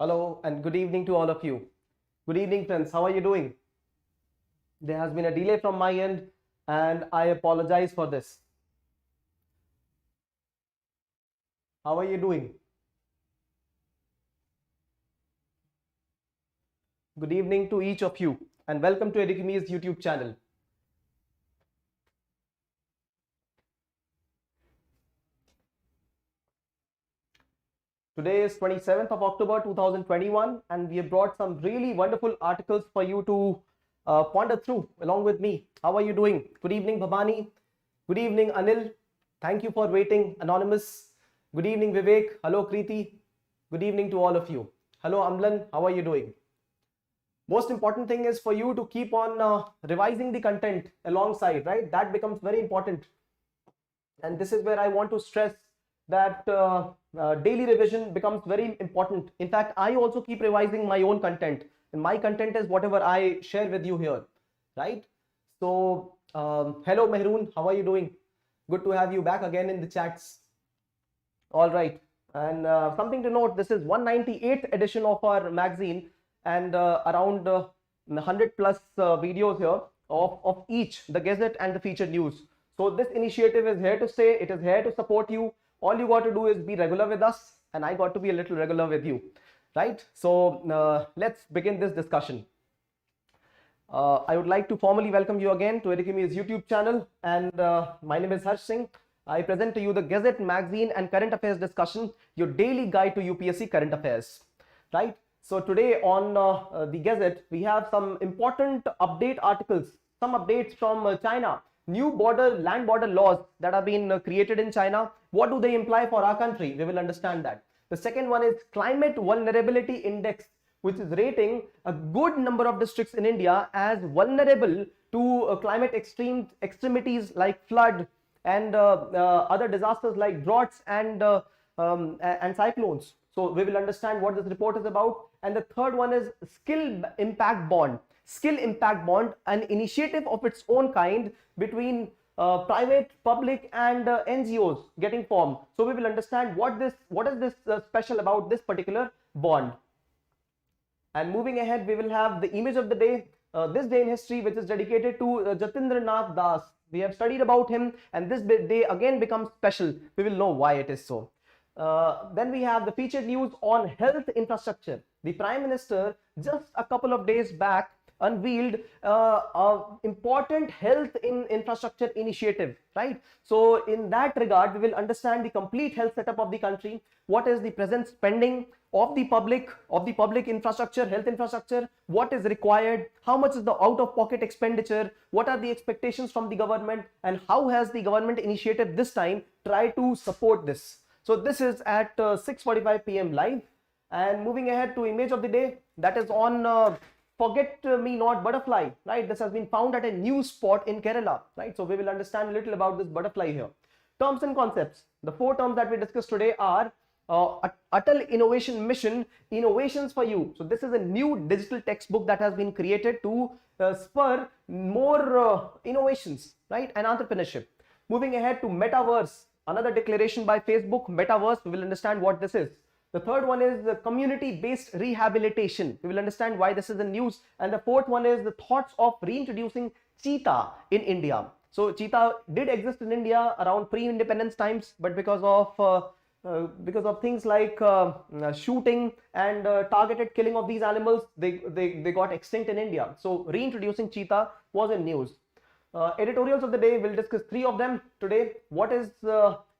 Hello and good evening to all of you. Good evening, friends. How are you doing? There has been a delay from my end and I apologize for this. How are you doing? Good evening to each of you and welcome to Edukemy's YouTube channel. Today is 27th of October 2021 and we have brought some really wonderful articles for you to ponder through along with me. How are you doing? Good evening, Bhavani. Good evening, Anil. Thank you for waiting, Anonymous. Good evening, Vivek. Hello, Kriti. Good evening to all of you. Hello, Amlan. How are you doing? Most important thing is for you to keep on revising the content alongside, right? That becomes very important. And this is where I want to stress that daily revision becomes very important. In fact, I also keep revising my own content, and my content is whatever I share with you here, right? So, hello, Mehroon. How are you doing? Good to have you back again in the chats. All right. And something to note, this is 198th edition of our magazine and around 100 plus videos here of each, the Gazette and the featured news. So this initiative is here to stay. It is here to support you. All you got to do is be regular with us and I got to be a little regular with you, right? So let's begin this discussion. I would like to formally welcome you again to Edukemy's YouTube channel and my name is Harsh Singh. I present to you the Gazette magazine and current affairs discussion, your daily guide to UPSC current affairs, right? So today on the Gazette, we have some important update articles, some updates from China, new land border laws that have been created in China. What do they imply for our country? We will understand that. The second one is climate vulnerability index, which is rating a good number of districts in India as vulnerable to climate extremities like flood and other disasters like droughts and cyclones. So we will understand what this report is about. And the third one is skill impact bond, an initiative of its own kind between private, public and NGOs getting formed. So we will understand what is this special about this particular bond. And moving ahead, we will have the image of the day, this day in history, which is dedicated to Jatindranath Das. We have studied about him and this day again becomes special. We will know why it is so. Then we have the featured news on health infrastructure. The Prime Minister just a couple of days back unveiled important health infrastructure initiative, right? So in that regard, we will understand the complete health setup of the country. What is the present spending of the public infrastructure, health infrastructure, what is required, how much is the out-of-pocket expenditure, what are the expectations from the government, and how has the government initiative this time tried to support this. So this is at 6:45 p.m. live. And moving ahead to image of the day, that is on Forget Me Not butterfly, right? This has been found at a new spot in Kerala, right? So we will understand a little about this butterfly here. Terms and concepts. The four terms that we discussed today are Atal Innovation Mission, Innovations for You. So this is a new digital textbook that has been created to spur more innovations, right? And entrepreneurship. Moving ahead to Metaverse, another declaration by Facebook, Metaverse. We will understand what this is. The third one is the community-based rehabilitation. We will understand why this is in news. And the fourth one is the thoughts of reintroducing cheetah in India. So cheetah did exist in India around pre-independence times, but because of things like shooting and targeted killing of these animals, they got extinct in India. So reintroducing cheetah was in news. Editorials of the day, we'll discuss three of them today. What is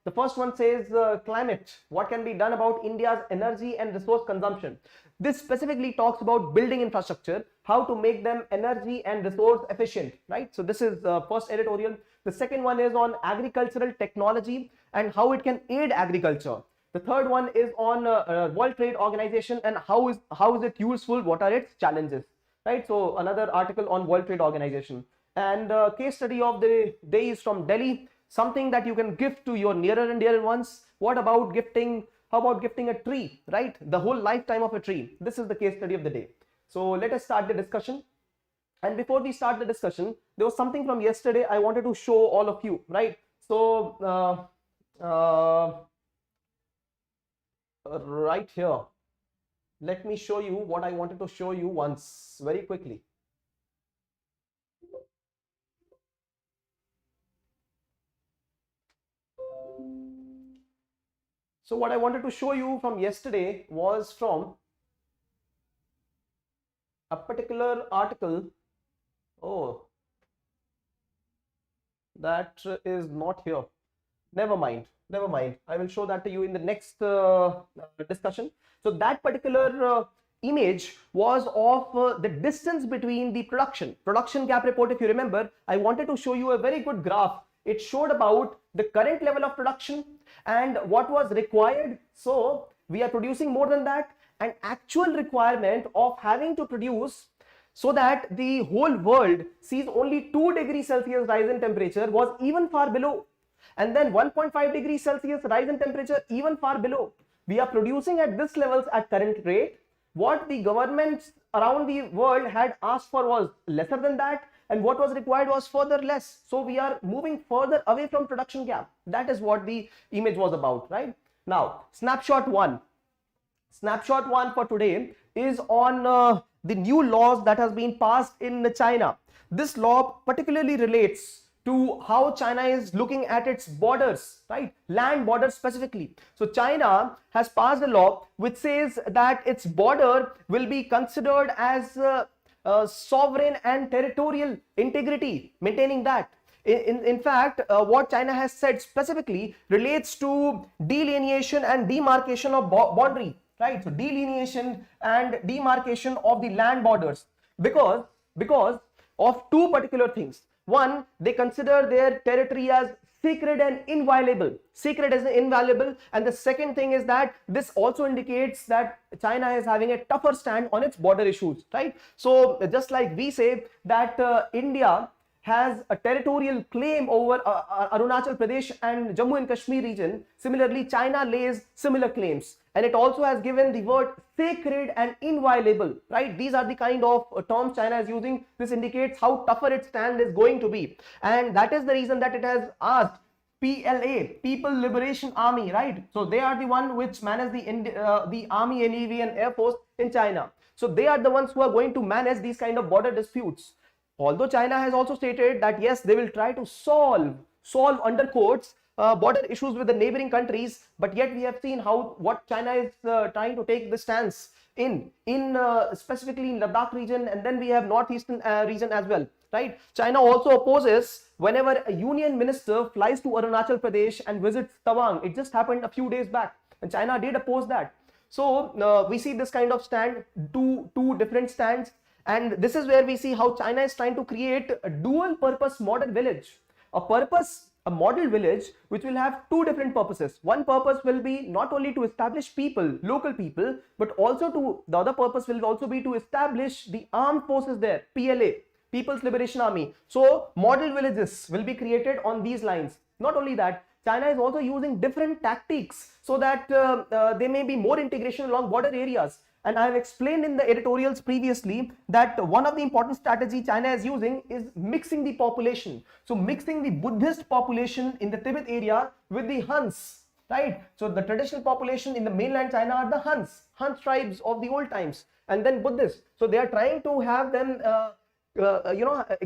the first one says climate. What can be done about India's energy and resource consumption? This specifically talks about building infrastructure, how to make them energy and resource efficient, right? So this is first editorial. The second one is on agricultural technology and how it can aid agriculture. The third one is on World Trade Organization and how is it useful? What are its challenges, right? So another article on World Trade Organization. And case study of the day is from Delhi. Something that you can gift to your nearer and dear ones. What about gifting? How about gifting a tree, right? The whole lifetime of a tree. This is the case study of the day. So let us start the discussion. And before we start the discussion, there was something from yesterday I wanted to show all of you, right? So right here, let me show you what I wanted to show you once very quickly. So what I wanted to show you from yesterday was from a particular article. Oh, that is not here. Never mind. Never mind. I will show that to you in the next discussion. So that particular image was of the distance between the production gap report. If you remember, I wanted to show you a very good graph. It showed about the current level of production and what was required. So we are producing more than that, and actual requirement of having to produce so that the whole world sees only 2 degrees Celsius rise in temperature was even far below. And then 1.5 degrees Celsius rise in temperature even far below. We are producing at this levels at current rate. What the governments around the world had asked for was lesser than that, and what was required was further less. So we are moving further away from production gap. That is what the image was about, right? Now, snapshot 1. Snapshot 1 for today is on the new laws that has been passed in China. This law particularly relates to how China is looking at its borders, right? Land borders specifically. So China has passed a law which says that its border will be considered as sovereign and territorial integrity, maintaining that. In fact, what China has said specifically relates to delineation and demarcation of boundary, right? So delineation and demarcation of the land borders because of 2 particular things. One, they consider their territory as sacred and inviolable. Sacred as invaluable. And the second thing is that this also indicates that China is having a tougher stand on its border issues, right? So just like we say that India has a territorial claim over Arunachal Pradesh and Jammu and Kashmir region, similarly China lays similar claims, and it also has given the word sacred and inviolable, right? These are the kind of terms China is using. This indicates how tougher its stand is going to be, and that is the reason that it has asked PLA, People Liberation Army, right? So they are the one which manage the Army, Navy and Air Force in China. So they are the ones who are going to manage these kind of border disputes. Although China has also stated that yes, they will try to solve under quotes border issues with the neighboring countries, but yet we have seen what China is trying to take the stance in specifically in Ladakh region, and then we have northeastern region as well, right? China also opposes whenever a union minister flies to Arunachal Pradesh and visits Tawang. It just happened a few days back, and China did oppose that. So we see this kind of stand, two different stands. And this is where we see how China is trying to create a dual purpose model village, a model village which will have 2 different purposes. One purpose will be not only to establish local people, but also the other purpose will also be to establish the armed forces there, PLA, People's Liberation Army. So model villages will be created on these lines. Not only that, China is also using different tactics so that there may be more integration along border areas. And I have explained in the editorials previously that one of the important strategy China is using is mixing the population. So mixing the Buddhist population in the Tibet area with the Huns, right? So the traditional population in the mainland China are the Huns tribes of the old times, and then Buddhists. So they are trying to have them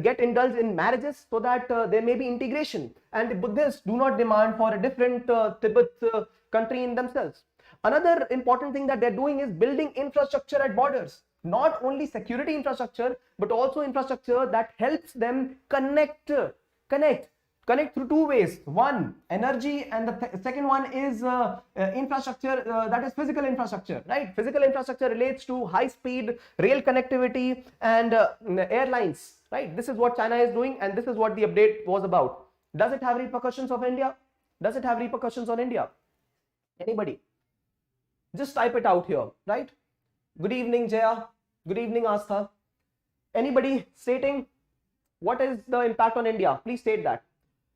get indulged in marriages so that there may be integration, and the Buddhists do not demand for a different Tibet country in themselves. Another important thing that they're doing is building infrastructure at borders, not only security infrastructure, but also infrastructure that helps them connect through 2 ways. One, energy, and the second one is infrastructure that is physical infrastructure, right? Physical infrastructure relates to high speed rail connectivity and airlines, right? This is what China is doing, and this is what the update was about. Does it have repercussions of India? Does it have repercussions on India? Anybody? Just type it out here, right? Good evening, Jaya. Good evening, Astha. Anybody stating what is the impact on India? Please state that.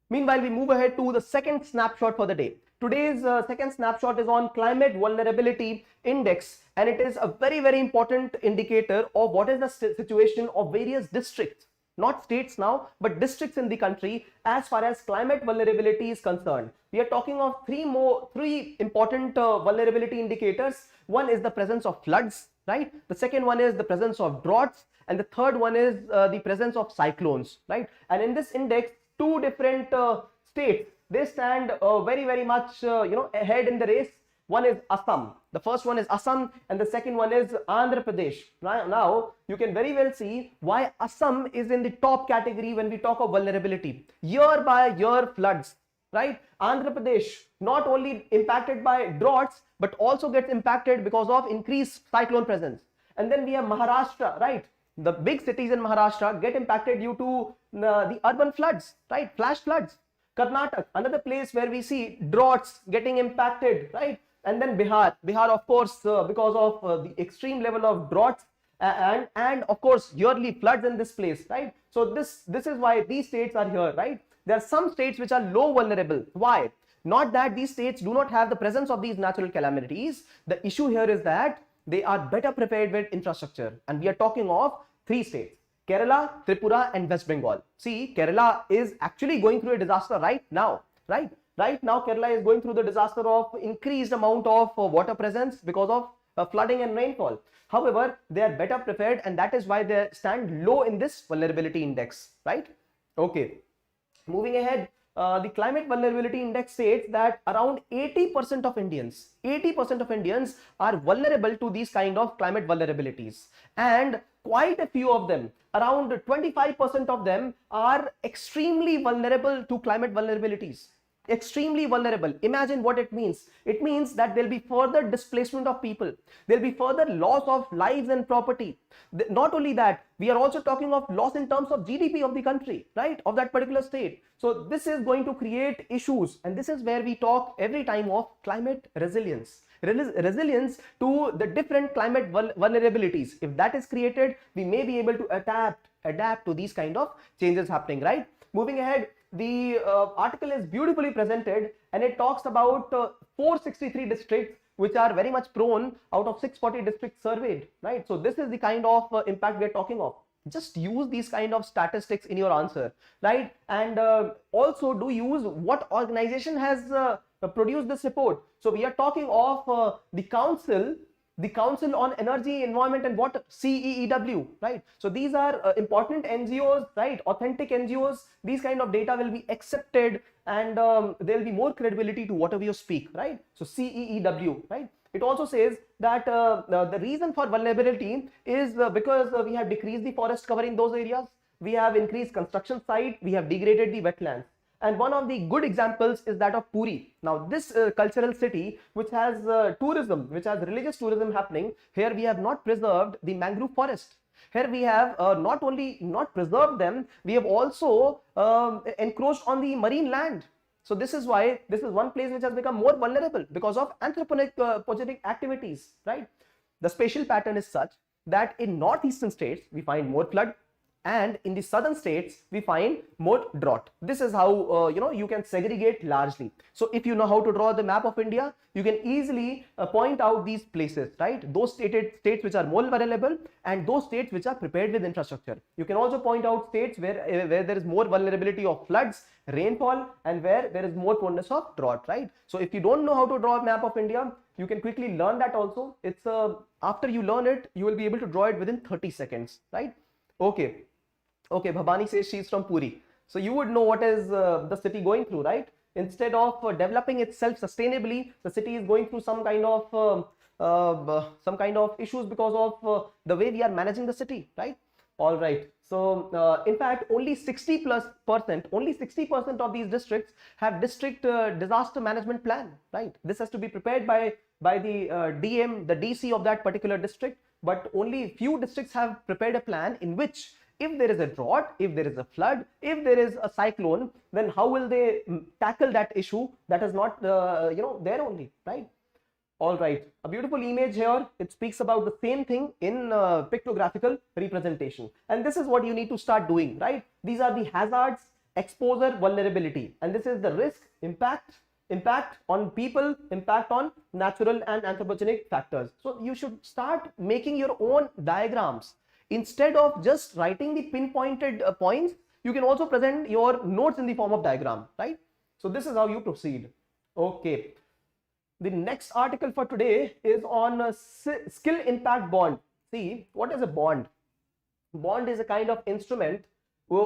Meanwhile, we move ahead to the second snapshot for the day. Today's second snapshot is on Climate Vulnerability Index, and it is a very, very important indicator of what is the situation of various districts. not states now, but districts in the country as far as climate vulnerability is concerned. We are talking of three important vulnerability indicators. One is the presence of floods, right? The second one is the presence of droughts, and the third one is the presence of cyclones, right? And in this index, two different states, they stand very much ahead in the race. One is Assam. The first one is Assam, and the second one is Andhra Pradesh. Now you can very well see why Assam is in the top category when we talk of vulnerability. Year by year floods, right? Andhra Pradesh not only impacted by droughts, but also gets impacted because of increased cyclone presence. And then we have Maharashtra, right? The big cities in Maharashtra get impacted due to the urban floods, right? Flash floods. Karnataka, another place where we see droughts getting impacted, right? And then Bihar, of course, because of the extreme level of droughts and of course yearly floods in this place, right? So this is why these states are here, right? There are some states which are low vulnerable. Why? Not that these states do not have the presence of these natural calamities. The issue here is that they are better prepared with infrastructure, and we are talking of three states: Kerala, Tripura, and West Bengal. See, Kerala is actually going through a disaster right now, right? Right now, Kerala is going through the disaster of increased amount of water presence because of flooding and rainfall. However, they are better prepared, and that is why they stand low in this vulnerability index, right? Okay. Moving ahead, the climate vulnerability index states that around 80% of Indians are vulnerable to these kind of climate vulnerabilities, and quite a few of them, around 25% of them, are extremely vulnerable to climate vulnerabilities. Extremely vulnerable. Imagine what it means. It means that there will be further displacement of people. There will be further loss of lives and property. Not only that, we are also talking of loss in terms of GDP of the country, right? Of that particular state. So this is going to create issues, and this is where we talk every time of climate resilience. Resilience to the different climate vulnerabilities. If that is created, we may be able to adapt to these kind of changes happening, right? Moving ahead, the article is beautifully presented, and it talks about 463 districts which are very much prone out of 640 districts surveyed, right? So this is the kind of impact we are talking of. Just use these kind of statistics in your answer, right? And also do use what organization has produced this report. So we are talking of the Council on Energy, Environment and Water, CEEW, right? So these are important NGOs, right? Authentic NGOs. These kind of data will be accepted, and there will be more credibility to whatever you speak, right? So CEEW, right? It also says that the reason for vulnerability is because we have decreased the forest cover in those areas, we have increased construction site, we have degraded the wetlands. And one of the good examples is that of Puri. Now this cultural city which has tourism, which has religious tourism happening, here we have not preserved the mangrove forest. Here we have not only not preserved them, we have also encroached on the marine land. So this is why this is one place which has become more vulnerable because of anthropogenic activities, right? The spatial pattern is such that in northeastern states we find more flood, and in the southern states we find more drought. This is how you can segregate largely. So if you know how to draw the map of India, you can easily point out these places, right? Those states which are more vulnerable, and those states which are prepared with infrastructure. You can also point out states where there is more vulnerability of floods, rainfall, and where there is more proneness of drought, right? So if you don't know how to draw a map of India, you can quickly learn that also. It's after you learn it, you will be able to draw it within 30 seconds, right? Okay, Bhabani says she's from Puri. So you would know what is the city going through, right? Instead of developing itself sustainably, the city is going through some kind of issues because of the way we are managing the city, right? All right. So in fact, only 60% of these districts have district disaster management plan, right? This has to be prepared by the DM, the DC of that particular district. But only few districts have prepared a plan in which, if there is a drought, if there is a flood, if there is a cyclone, then how will they tackle that issue? That is not there only, right? All right, a beautiful image here. It speaks about the same thing in pictographical representation, and this is what you need to start doing, right? These are the hazards, exposure, vulnerability, and this is the risk, impact on people, impact on natural and anthropogenic factors. So you should start making your own diagrams instead of just writing the pinpointed points, you can also present your notes in the form of diagram, right? So this is how you proceed. Okay. The next article for today is on skill impact bond. See, what is a bond? Bond is a kind of instrument,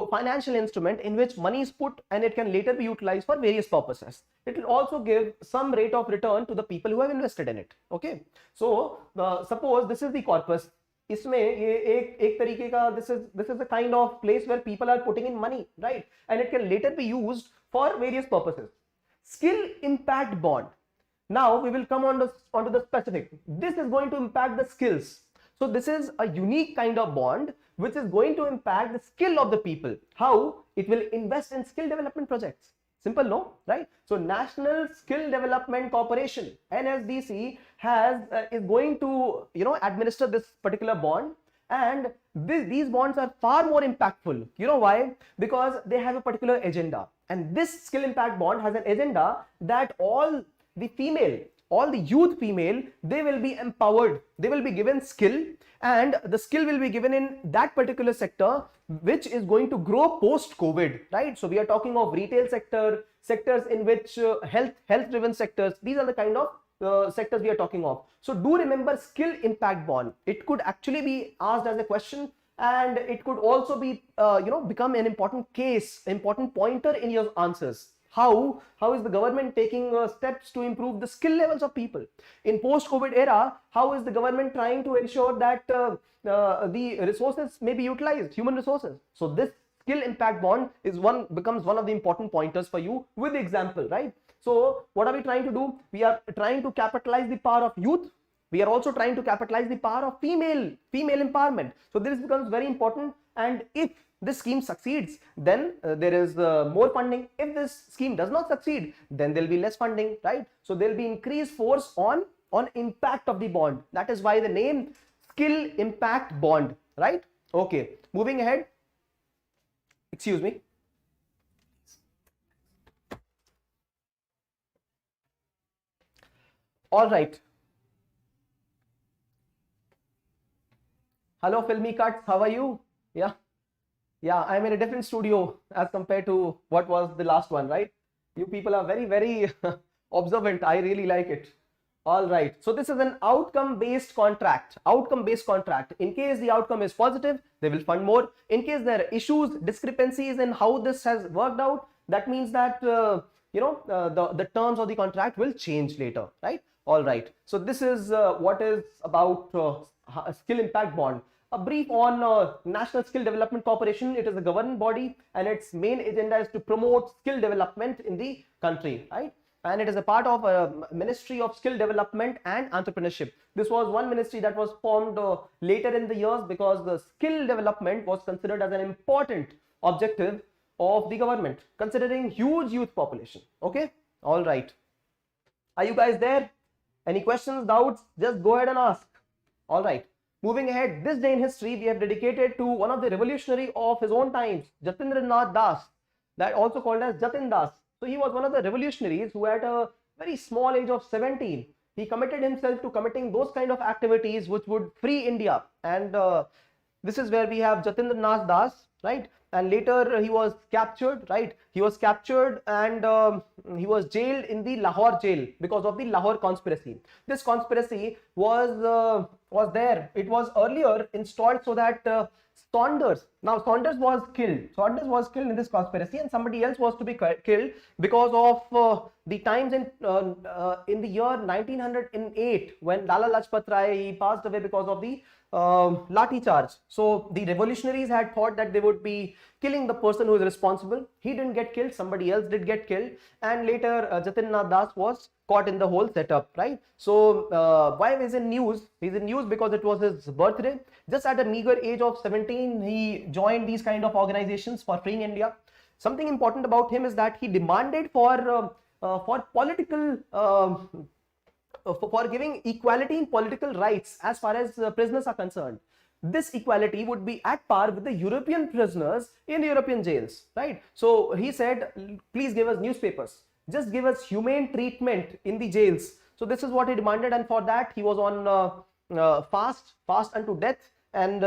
financial instrument, in which money is put and it can later be utilized for various purposes. It will also give some rate of return to the people who have invested in it. Okay, so suppose this is the corpus. इसमें ये एक तरीके का this is a kind of place where people are putting in money, right? And it can later be used for various purposes. Skill impact bond. Now we will come onto the specific. This is going to impact the skills. So this is a unique kind of bond which is going to impact the skill of the people. How? It will invest in skill development projects. Simple, no? Right? So National Skill Development Corporation, NSDC, is going to administer this particular bond, and these bonds are far more impactful. You know why? Because they have a particular agenda, and this skill impact bond has an agenda that all the youth female, they will be empowered, they will be given skill, and the skill will be given in that particular sector which is going to grow post COVID, right? So we are talking of retail sector, sectors in which health driven sectors. These are the kind of sectors we are talking of. So do remember skill impact bond. It could actually be asked as a question, and it could also be become an important case, important pointer in your answers. How is the government taking steps to improve the skill levels of people in post-COVID era? How is the government trying to ensure that the resources may be utilized, human resources? So this skill impact bond becomes one of the important pointers for you with the example, right? So what are we trying to do? We are trying to capitalize the power of youth. We are also trying to capitalize the power of female empowerment. So this becomes very important, and if this scheme succeeds, then there is more funding. If this scheme does not succeed, then there will be less funding, right? So there will be increased force on impact of the bond. That is why the name skill impact bond, right? Okay, moving ahead. Excuse me. All right. Hello, Filmy Cuts. How are you? Yeah, I'm in a different studio as compared to what was the last one, right? You people are very, very observant. I really like it. All right. So this is an outcome-based contract. Outcome-based contract. In case the outcome is positive, they will fund more. In case there are issues, discrepancies in how this has worked out, that means that the terms of the contract will change later, right? All right. So this is what is about skill impact bond. A brief on National Skill Development Corporation. It is a government body, and its main agenda is to promote skill development in the country, right? And it is a part of a Ministry of Skill Development and Entrepreneurship. This was one ministry that was formed later in the years, because the skill development was considered as an important objective of the government, considering huge youth population. Okay, all right. Are you guys there? Any questions, doubts? Just go ahead and ask. All right. Moving ahead, this day in history we have dedicated to one of the revolutionary of his own times, Jatindranath Das, that also called as Jatin Das. So he was one of the revolutionaries who at a very small age of 17, he committed himself to committing those kind of activities which would free India. And this is where we have Jatindranath Das, right? And later he was captured, right? He was captured and he was jailed in the Lahore jail because of the Lahore conspiracy. This conspiracy was there. It was earlier installed so that Saunders was killed. Saunders was killed in this conspiracy, and somebody else was to be killed because of the times in the year 1908, when Lala Lajpat Rai passed away because of the Lathi charge. So the revolutionaries had thought that they would be killing the person who is responsible. He didn't get killed, somebody else did get killed, and later Jatindranath Das was caught in the whole setup, right? So why is in news? He's in news because it was his birthday. Just at a meager age of 17, he joined these kind of organizations for freeing India. Something important about him is that he demanded for political for giving equality in political rights as far as prisoners are concerned. This equality would be at par with the European prisoners in the European jails, right? So he said, please give us newspapers, just give us humane treatment in the jails. So this is what he demanded, and for that he was on fast unto death. and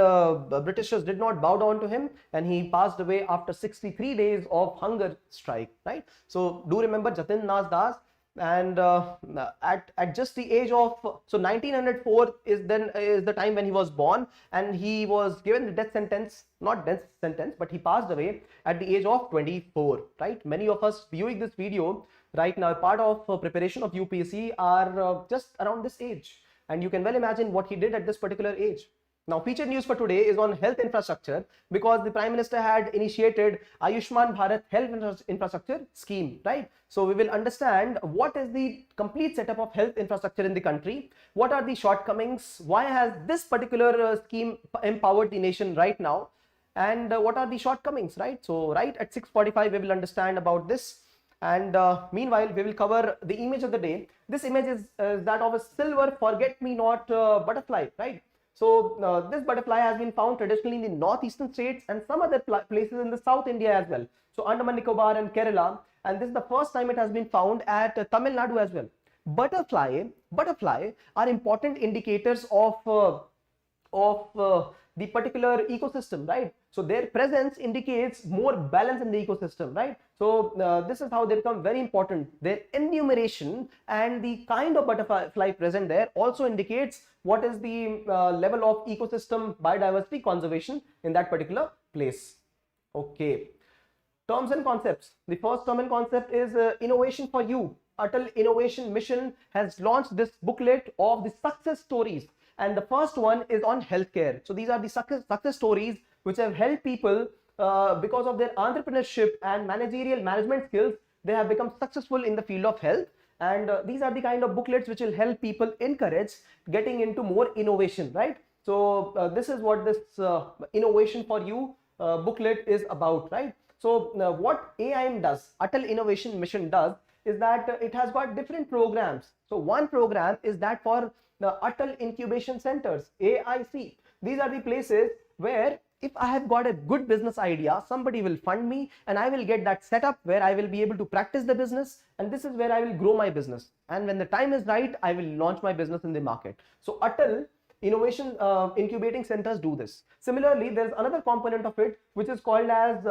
Britishers did not bow down to him, and he passed away after 63 days of hunger strike, right? So do remember Jatin Nas Das, and at just the age of, so 1904 is the time when he was born, and he was given the death sentence, not death sentence, but he passed away at the age of 24, right? Many of us viewing this video right now, part of preparation of UPSC, are just around this age, and you can well imagine what he did at this particular age. Now, featured news for today is on health infrastructure, because the Prime Minister had initiated Ayushman Bharat Health Infrastructure Scheme, right? So we will understand what is the complete setup of health infrastructure in the country, what are the shortcomings, why has this particular scheme empowered the nation right now, and what are the shortcomings, right? So right at 6:45 we will understand about this, and meanwhile we will cover the image of the day. This image is that of a silver forget-me-not butterfly, right? So this butterfly has been found traditionally in the northeastern states and some other places in the South India as well. So Andaman Nicobar and Kerala, and this is the first time it has been found at Tamil Nadu as well. Butterfly are important indicators of the particular ecosystem, right? So their presence indicates more balance in the ecosystem, right? So this is how they become very important. Their enumeration and the kind of butterfly present there also indicates what is the level of ecosystem biodiversity conservation in that particular place. Okay, terms and concepts. The first term and concept is innovation for you. Atal Innovation Mission has launched this booklet of the success stories, and the first one is on healthcare. So these are the success stories which have helped people because of their entrepreneurship and managerial management skills. They have become successful in the field of health, and these are the kind of booklets which will help people encourage getting into more innovation, right? So this is what this innovation for you booklet is about, right? So what AIM does, Atal Innovation Mission does, is that it has got different programs. So one program is that for the Atal Incubation Centers, AIC. These are the places where if I have got a good business idea, somebody will fund me and I will get that set up where I will be able to practice the business, and this is where I will grow my business. And when the time is right, I will launch my business in the market. So Atal Innovation Incubating Centers do this. Similarly, there's another component of it which is called as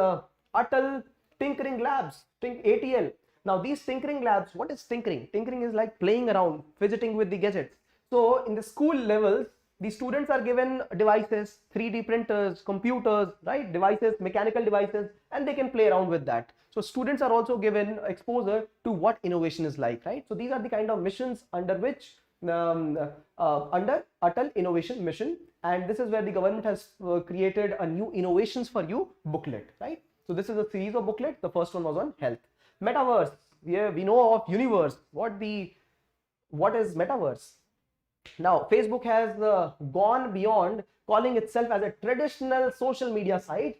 Atal Tinkering Labs, ATL. Now these tinkering labs, what is tinkering? Tinkering is like playing around, fidgeting with the gadgets. So in the school levels, the students are given devices, 3D printers, computers, right? Devices, mechanical devices, and they can play around with that. So students are also given exposure to what innovation is like, right? So these are the kind of missions under which, under Atal Innovation Mission, and this is where the government has created a new innovations for you booklet, right? So this is a series of booklets. The first one was on health. Metaverse, we know of universe. What is metaverse? Now Facebook has gone beyond calling itself as a traditional social media site.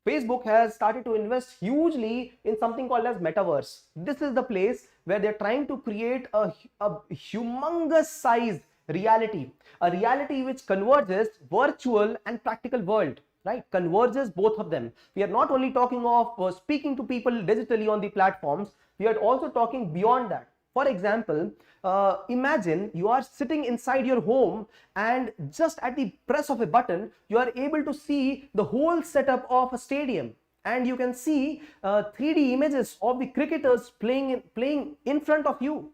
Facebook has started to invest hugely in something called as Metaverse. This is the place where they're trying to create a humongous size reality, a reality which converges virtual and practical world, right? Converges both of them. We are not only talking of speaking to people digitally on the platforms, we are also talking beyond that. For example, imagine you are sitting inside your home and just at the press of a button, you are able to see the whole setup of a stadium, and you can see 3D images of the cricketers playing in front of you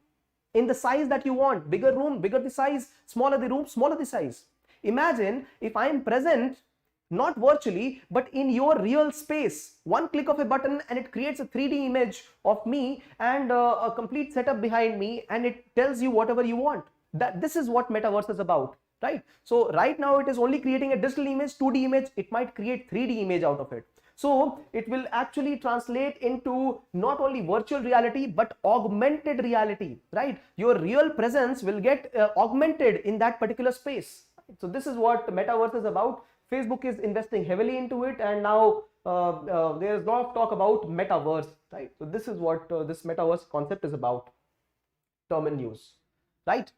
in the size that you want. Bigger room, bigger the size, smaller the room, smaller the size. Imagine if I am present not virtually but in your real space. One click of a button and it creates a 3D image of me and a complete setup behind me, and it tells you whatever you want. This is what Metaverse is about, right? So right now it is only creating a digital image, 2D image. It might create 3D image out of it. So it will actually translate into not only virtual reality but augmented reality, right? Your real presence will get augmented in that particular space. So this is what Metaverse is about. Facebook is investing heavily into it, and now there is a lot of talk about Metaverse, right? So this is what this Metaverse concept is about. Term and news, right?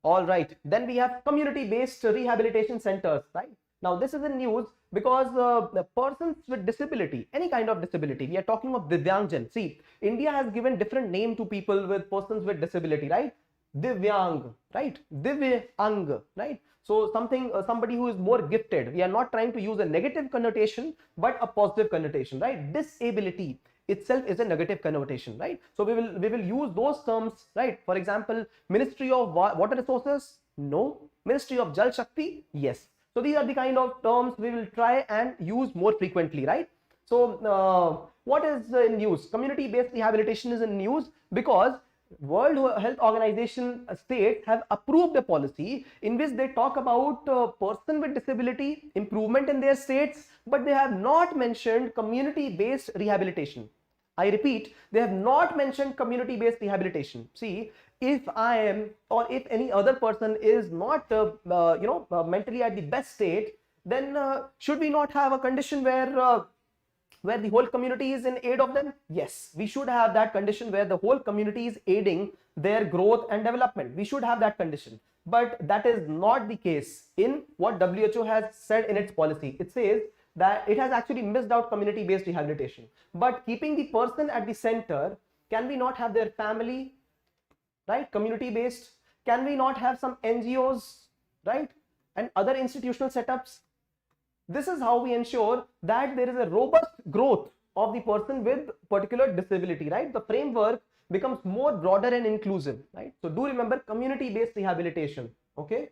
All right. Then we have community-based rehabilitation centers, right? Now this is in news because the persons with disability, any kind of disability, we are talking of Divyangjan. See, India has given different name to people with persons with disability, right? Divyang, right? Divyang, right? So somebody who is more gifted. We are not trying to use a negative connotation, but a positive connotation, right? Disability itself is a negative connotation, right? So we will use those terms, right? For example, Ministry of Water Resources, no. Ministry of Jal Shakti, yes. So these are the kind of terms we will try and use more frequently, right? So what is in news? Community-based rehabilitation is in news because World Health Organization states have approved a policy in which they talk about person with disability improvement in their states, but they have not mentioned community-based rehabilitation. I repeat, they have not mentioned community-based rehabilitation. See, if I am or if any other person is not mentally at the best state, then should we not have a condition where the whole community is in aid of them? Yes, we should have that condition where the whole community is aiding their growth and development. We should have that condition, but that is not the case in what WHO has said in its policy. It says that it has actually missed out community-based rehabilitation, but keeping the person at the center, can we not have their family, right, community-based? Can we not have some NGOs, right, and other institutional setups? This is how we ensure that there is a robust growth of the person with particular disability, right? The framework becomes more broader and inclusive, right? So do remember community-based rehabilitation, okay?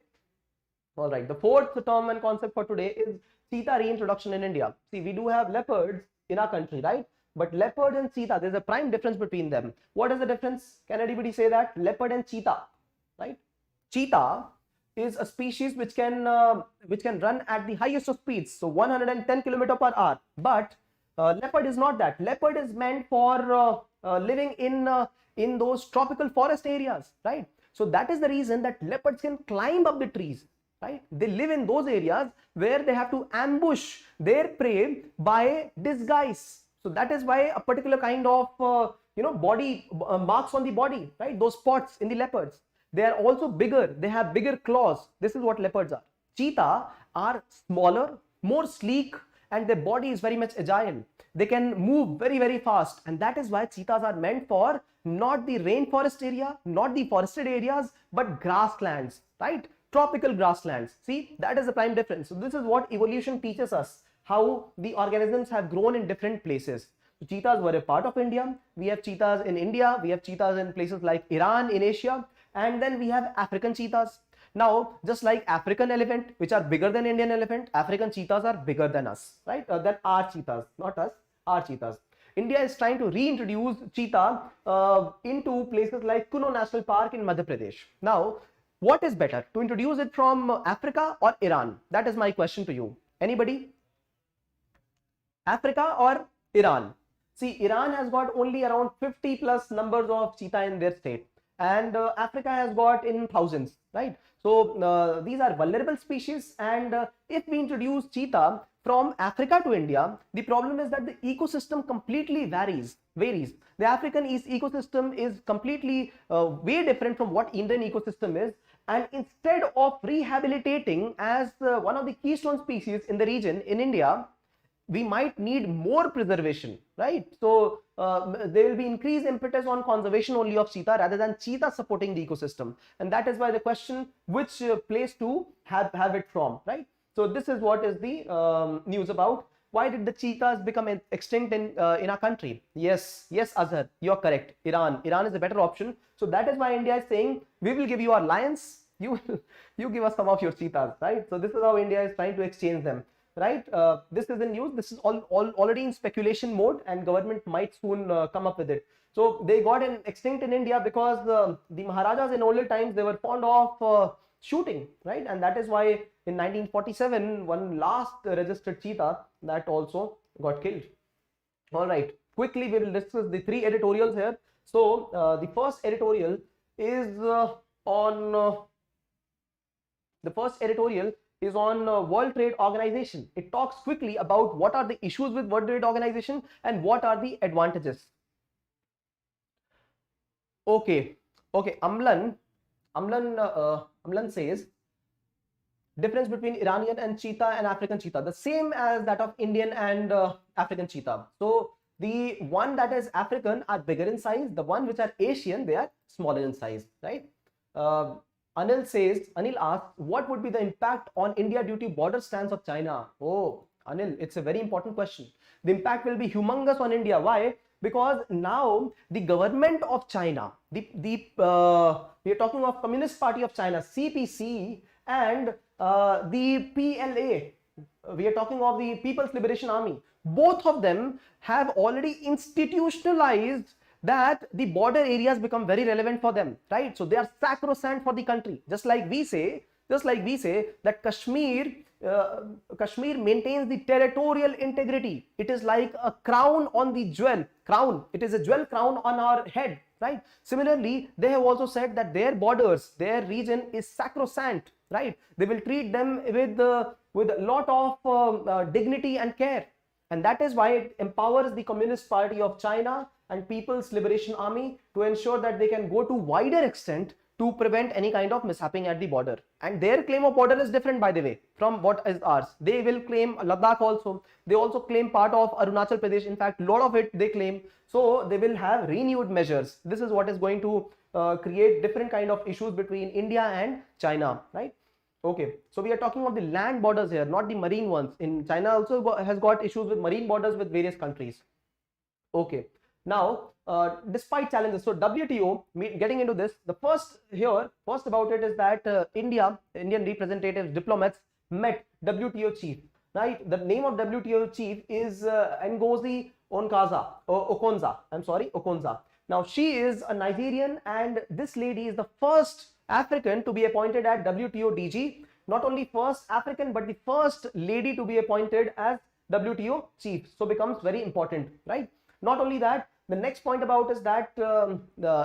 All right, the fourth term and concept for today is Sita reintroduction in India. See, we do have leopards in our country, right? But leopard and cheetah, there's a prime difference between them. What is the difference? Can anybody say that? Leopard and cheetah, right? Cheetah is a species which can run at the highest of speeds, so 110 km/h. But leopard is not that. Leopard is meant for living in those tropical forest areas, right? So that is the reason that leopards can climb up the trees, right? They live in those areas where they have to ambush their prey by disguise. So that is why a particular kind of body marks on the body, right? Those spots in the leopards. They are also bigger. They have bigger claws. This is what leopards are. Cheetah are smaller, more sleek, and their body is very much agile. They can move very, very fast. And that is why cheetahs are meant for not the rainforest area, not the forested areas, but grasslands, right? Tropical grasslands. See, that is the prime difference. So this is what evolution teaches us, how the organisms have grown in different places. So cheetahs were a part of India. We have cheetahs in India. We have cheetahs in places like Iran, in Asia. And then we have African cheetahs. Now, just like African elephant, which are bigger than Indian elephant, African cheetahs are bigger than us, right? Than our cheetahs, not us, our cheetahs. India is trying to reintroduce cheetah into places like Kuno National Park in Madhya Pradesh. Now, what is better, to introduce it from Africa or Iran? That is my question to you. Anybody? Africa or Iran? See, Iran has got only around 50 plus numbers of cheetah in their state. And Africa has got in thousands, right? So these are vulnerable species, and if we introduce cheetah from Africa to India, the problem is that the ecosystem completely varies. The African ecosystem is completely way different from what Indian ecosystem is, and instead of rehabilitating as one of the keystone species in the region in India, we might need more preservation, right? So there will be increased impetus on conservation only of cheetah rather than cheetah supporting the ecosystem. And that is why the question, which place to have it from, right? So this is what is the news about. Why did the cheetahs become extinct in our country? Yes, Azhar, you're correct. Iran is a better option. So that is why India is saying, we will give you our lions, you give us some of your cheetahs, right? So this is how India is trying to exchange them. Right, this is in news. This is already in speculation mode, and government might soon come up with it. So they got extinct in India because the Maharajas in older times, they were fond of shooting, right? And that is why in 1947 one last registered cheetah that also got killed. All right, quickly we will discuss the three editorials here. So the first editorial is on World Trade Organization. It talks quickly about what are the issues with World Trade Organization and what are the advantages. Okay. Amlan says difference between Iranian and cheetah and African cheetah, the same as that of Indian and African cheetah. So the one that is African are bigger in size, the one which are Asian, they are smaller in size, right? Uh, Anil asks, what would be the impact on India due to border stance of China? Oh, Anil, it's a very important question. The impact will be humongous on India. Why? Because now the government of China, we are talking of Communist Party of China, CPC, and the PLA, we are talking of the People's Liberation Army. Both of them have already institutionalized that the border areas become very relevant for them, right? So they are sacrosanct for the country. Just like we say that Kashmir maintains the territorial integrity. It is like a crown on the jewel crown. It is a jewel crown on our head, right? Similarly, they have also said that their borders, their region is sacrosanct, right? They will treat them with a lot of dignity and care. And that is why it empowers the Communist Party of China and People's Liberation Army to ensure that they can go to wider extent to prevent any kind of mishapping at the border. And their claim of border is different, by the way, from what is ours. They will claim Ladakh also. They also claim part of Arunachal Pradesh. In fact, a lot of it they claim. So they will have renewed measures. This is what is going to create different kind of issues between India and China, right? Okay, so we are talking of the land borders here, not the marine ones. In China also has got issues with marine borders with various countries. Okay, now despite challenges, so WTO, getting into this, the first about it is that Indian representatives, diplomats met WTO chief, right? The name of WTO chief is Ngozi Okonza. Now she is a Nigerian, and this lady is the first African to be appointed at WTO DG. Not only first African, but the first lady to be appointed as WTO chief. So becomes very important, right? Not only that, the next point about is that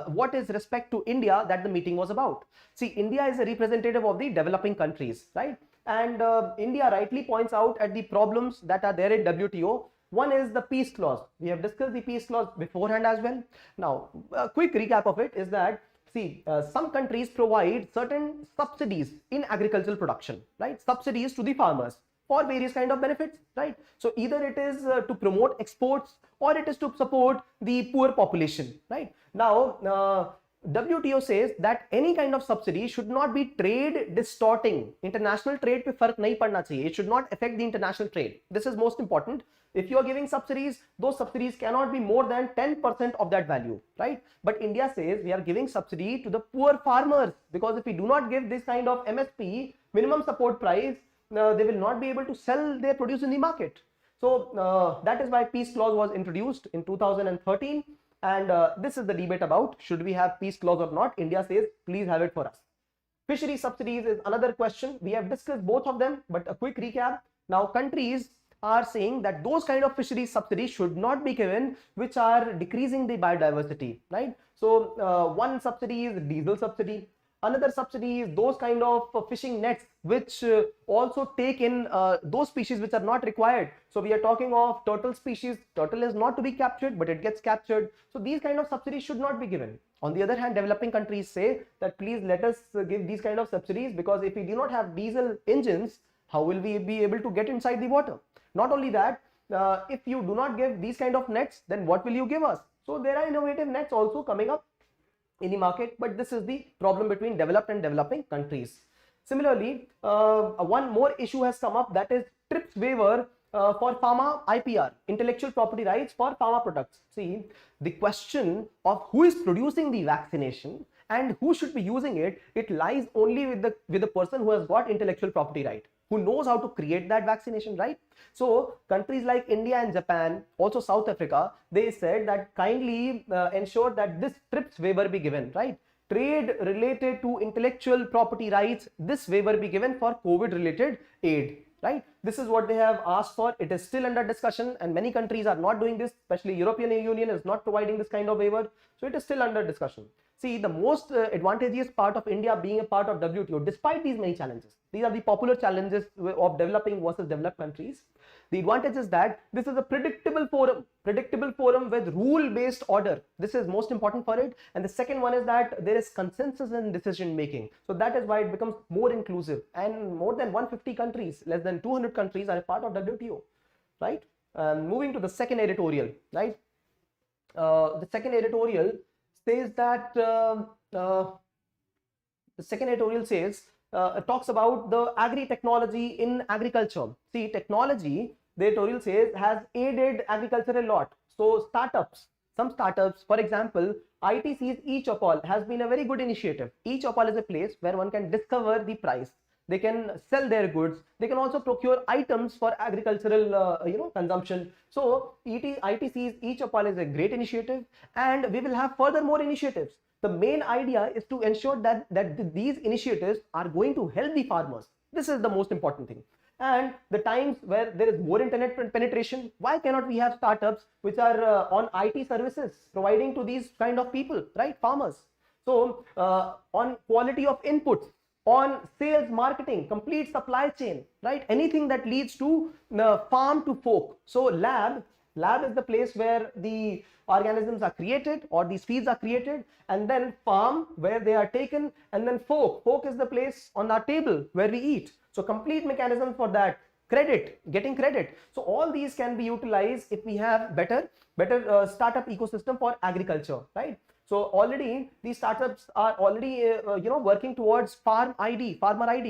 what is respect to India that the meeting was about. See, India is a representative of the developing countries, right? And India rightly points out at the problems that are there in WTO. One is the peace clause. We have discussed the peace clause beforehand as well. Now, a quick recap of it is that, see, some countries provide certain subsidies in agricultural production, right? Subsidies to the farmers for various kind of benefits, right? So either it is to promote exports or it is to support the poor population, right? Now, WTO says that any kind of subsidy should not be trade distorting. International trade pe fark nahi padna chahiye. It should not affect the international trade. This is most important. If you are giving subsidies, those subsidies cannot be more than 10% of that value, right? But India says we are giving subsidy to the poor farmers, because if we do not give this kind of MSP, minimum support price, they will not be able to sell their produce in the market. So that is why peace clause was introduced in 2013. And this is the debate about should we have peace clause or not. India says please have it for us. Fishery subsidies is another question. We have discussed both of them, but a quick recap. Now countries are saying that those kind of fishery subsidies should not be given which are decreasing the biodiversity, right? So one subsidy is diesel subsidy. Another subsidy is those kind of fishing nets which also take in those species which are not required. So we are talking of turtle species. Turtle is not to be captured, but it gets captured. So these kind of subsidies should not be given. On the other hand, developing countries say that please let us give these kind of subsidies, because if we do not have diesel engines, how will we be able to get inside the water? Not only that, if you do not give these kind of nets, then what will you give us? So there are innovative nets also coming up in the market, but this is the problem between developed and developing countries. Similarly, one more issue has come up, that is TRIPS waiver for pharma IPR, intellectual property rights for pharma products. See, the question of who is producing the vaccination and who should be using it, it lies only with the person who has got intellectual property right, who knows how to create that vaccination, right? So countries like India and Japan, also South Africa, they said that kindly ensure that this TRIPS waiver be given, right? Trade related to intellectual property rights, this waiver be given for COVID related aid, right? This is what they have asked for. It is still under discussion, and many countries are not doing this, especially European Union is not providing this kind of waiver. So it is still under discussion. See, the most advantageous part of India being a part of WTO, despite these many challenges, these are the popular challenges of developing versus developed countries. The advantage is that this is a predictable forum with rule-based order. This is most important for it. And the second one is that there is consensus in decision making. So that is why it becomes more inclusive. And more than 150 countries, less than 200 countries are a part of WTO, right? Moving to the second editorial, right? The second editorial says that The second editorial says, talks about the agri technology in agriculture. See, technology, the editorial says, has aided agriculture a lot. So startups, some startups, for example, ITC's eChopal has been a very good initiative. eChopal is a place where one can discover the price. They can sell their goods. They can also procure items for agricultural, consumption. So ITC's eChopal is a great initiative, and we will have further more initiatives. The main idea is to ensure that these initiatives are going to help the farmers. This is the most important thing. And the times where there is more internet penetration, why cannot we have startups which are on IT services providing to these kind of people, right? Farmers. So on quality of inputs, on sales, marketing, complete supply chain, right? Anything that leads to farm to fork. So lab is the place where the organisms are created or these feeds are created, and then farm where they are taken, and then fork is the place on our table where we eat. So complete mechanism for that. Credit, getting credit. So all these can be utilized if we have better startup ecosystem for agriculture, right? So already these startups are already working towards farmer ID.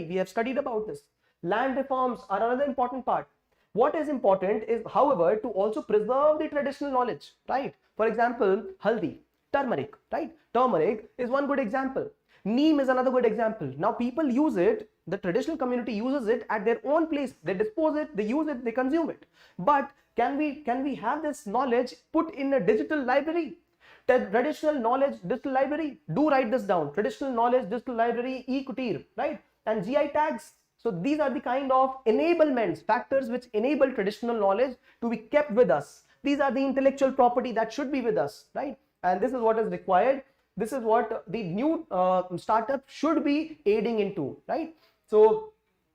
We have studied about this. Land reforms are another important part. What is important is, however, to also preserve the traditional knowledge, right? For example, haldi, turmeric, right? Turmeric is one good example. Neem is another good example. Now people use it, the traditional community uses it at their own place. They dispose it, they use it, they consume it. But can we have this knowledge put in a digital library? Traditional knowledge digital library, do write this down. Traditional knowledge digital library, e-kutir, right? And GI tags. So these are the kind of enablements, factors which enable traditional knowledge to be kept with us. These are the intellectual property that should be with us, right? And this is what is required. This is what the new startup should be aiding into, right? So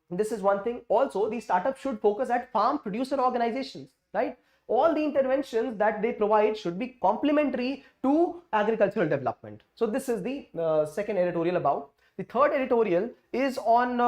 this is one thing. Also, the startup should focus at farm producer organizations, right? All the interventions that they provide should be complementary to agricultural development. So this is the second editorial about. The third editorial is on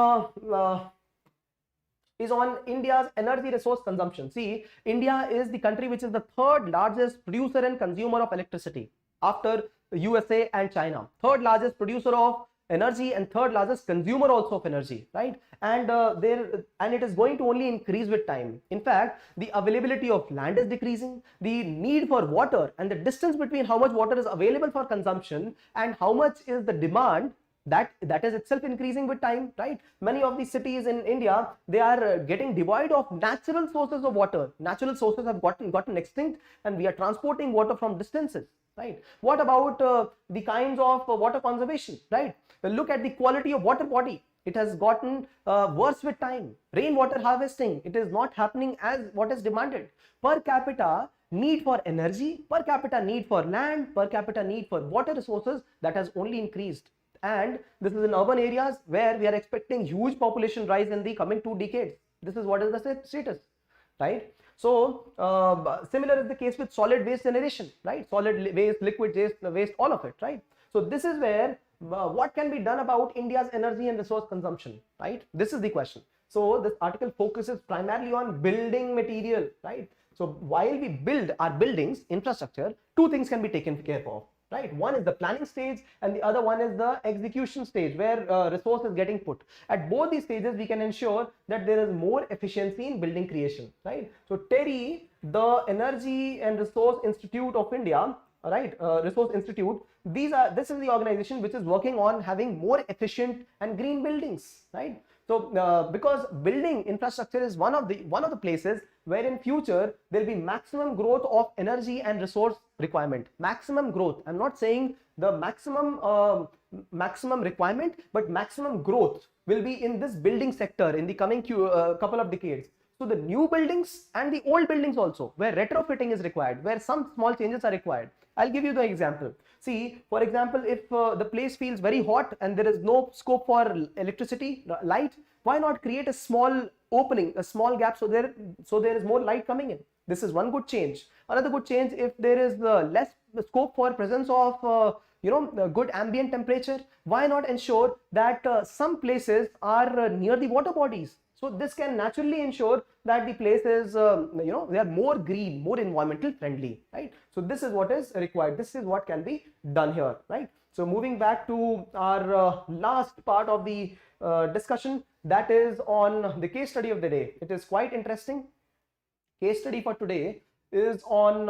India's energy resource consumption. See, India is the country which is the third largest producer and consumer of electricity after USA and China. Third largest producer of energy and third largest consumer also of energy, right? And it is going to only increase with time. In fact, the availability of land is decreasing, the need for water and the distance between how much water is available for consumption and how much is the demand, that is itself increasing with time, right? Many of the cities in India, they are getting devoid of natural sources of water. Natural sources have gotten extinct, and we are transporting water from distances, right? What about the kinds of water conservation, right? Look at the quality of water body. It has gotten worse with time. Rainwater harvesting, it is not happening as what is demanded. Per capita need for energy, per capita need for land, per capita need for water resources, that has only increased. And this is in urban areas where we are expecting huge population rise in the coming 2 decades. This is what is the status, right? So similar is the case with solid waste generation, right? Solid waste, liquid waste, all of it, right? So this is where what can be done about India's energy and resource consumption, right? This is the question. So this article focuses primarily on building material, right? So while we build our buildings, infrastructure, 2 things can be taken care of, right? One is the planning stage and the other one is the execution stage, where resource is getting put. At both these stages, we can ensure that there is more efficiency in building creation, right? So TERI, the Energy and Resource Institute of India, right? Resource Institute, this is the organization which is working on having more efficient and green buildings, right? So because building infrastructure is one of the places where in future there will be maximum growth of energy and resource requirement. Maximum growth. I'm not saying the maximum requirement, but maximum growth will be in this building sector in the coming couple of decades. So the new buildings and the old buildings also, where retrofitting is required, where some small changes are required. I'll give you the example. See, for example, if the place feels very hot and there is no scope for electricity, light, why not create a small opening, a small gap, so there is more light coming in. This is one good change. Another good change, if there is less scope for presence of good ambient temperature, why not ensure that some places are near the water bodies? So this can naturally ensure that the place is, they are more green, more environmental friendly, right? So this is what is required. This is what can be done here, right? So moving back to our last part of the discussion, that is on the case study of the day. It is quite interesting. Case study for today is on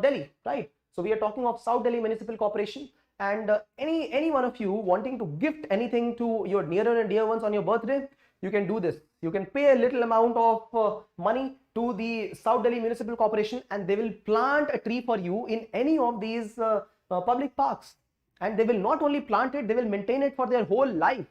Delhi, right? So we are talking of South Delhi Municipal Corporation, and any one of you wanting to gift anything to your nearer and dear ones on your birthday, you can do this. You can pay a little amount of money to the South Delhi Municipal Corporation, and they will plant a tree for you in any of these public parks. And they will not only plant it, they will maintain it for their whole life.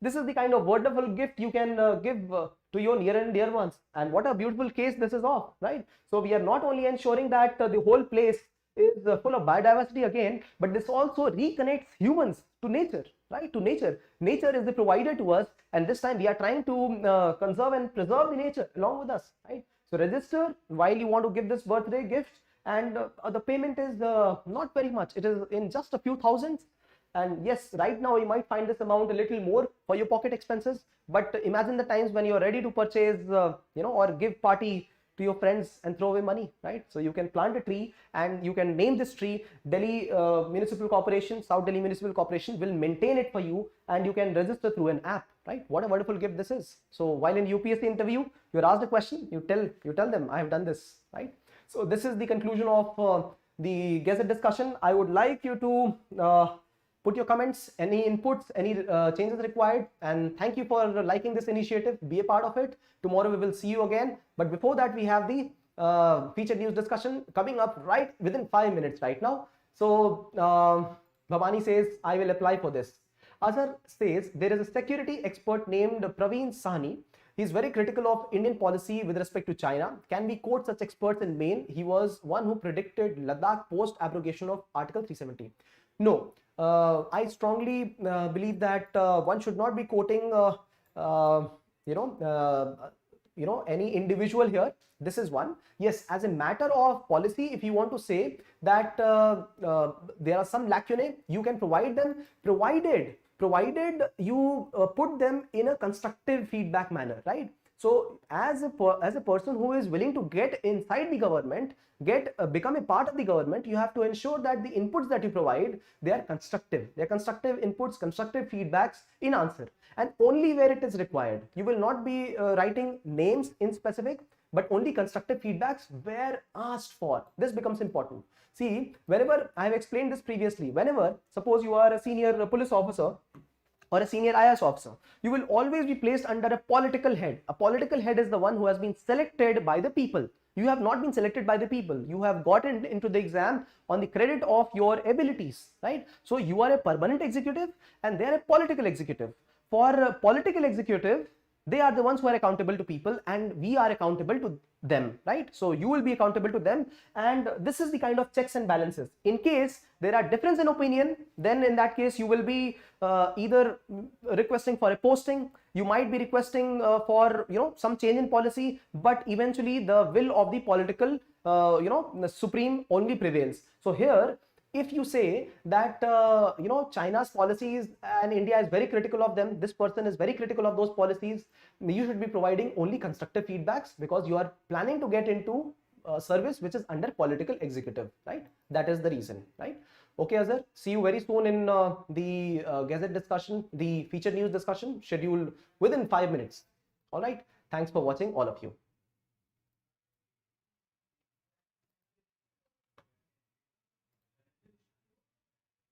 This is the kind of wonderful gift you can give to your near and dear ones. And what a beautiful case this is of, right? So we are not only ensuring that the whole place is full of biodiversity again, but this also reconnects humans to nature, right? To nature. Nature is the provider to us, and this time we are trying to conserve and preserve the nature along with us, right? So register while you want to give this birthday gift, and the payment is not very much. It is in just a few thousands. And yes, right now you might find this amount a little more for your pocket expenses, but imagine the times when you are ready to purchase, or give party to your friends and throw away money, right? So you can plant a tree, and you can name this tree. Delhi Municipal Corporation, South Delhi Municipal Corporation will maintain it for you, and you can register through an app, right? What a wonderful gift this is. So while in UPSC interview, you're asked a question, you tell them, I have done this, right? So this is the conclusion of the Gazette discussion. I would like you to put your comments, any inputs, any changes required, and thank you for liking this initiative. Be a part of it. Tomorrow we will see you again. But before that, we have the featured news discussion coming up right within 5 minutes right now. So Bhavani says, I will apply for this. Azhar says, there is a security expert named Praveen Sahni. He is very critical of Indian policy with respect to China. Can we quote such experts in Main? He was one who predicted Ladakh post abrogation of Article 370. No. I strongly believe that one should not be quoting, any individual here. This is one. Yes, as a matter of policy, if you want to say that there are some lacunae, you can provide them, provided you put them in a constructive feedback manner, right? So as a person who is willing to get inside the government, become a part of the government, you have to ensure that the inputs that you provide, they are constructive. They are constructive inputs, constructive feedbacks in answer, and only where it is required. You will not be writing names in specific, but only constructive feedbacks where asked for. This becomes important. See, whenever I have explained this previously, whenever suppose you are a senior police officer or a senior IAS officer, you will always be placed under a political head. A political head is the one who has been selected by the people. You have not been selected by the people. You have gotten into the exam on the credit of your abilities, right? So you are a permanent executive, and they are a political executive. For a political executive, they are the ones who are accountable to people, and we are accountable to them, right? So you will be accountable to them, and this is the kind of checks and balances. In case there are difference in opinion, then in that case you will be either requesting for a posting, you might be requesting for some change in policy, but eventually the will of the political the supreme only prevails. So here, if you say that China's policies and India is very critical of them, this person is very critical of those policies, you should be providing only constructive feedbacks, because you are planning to get into service which is under political executive, right? That is the reason, right? Okay, Azhar, see you very soon in the Gazette discussion, the featured news discussion scheduled within 5 minutes. All right, thanks for watching, all of you.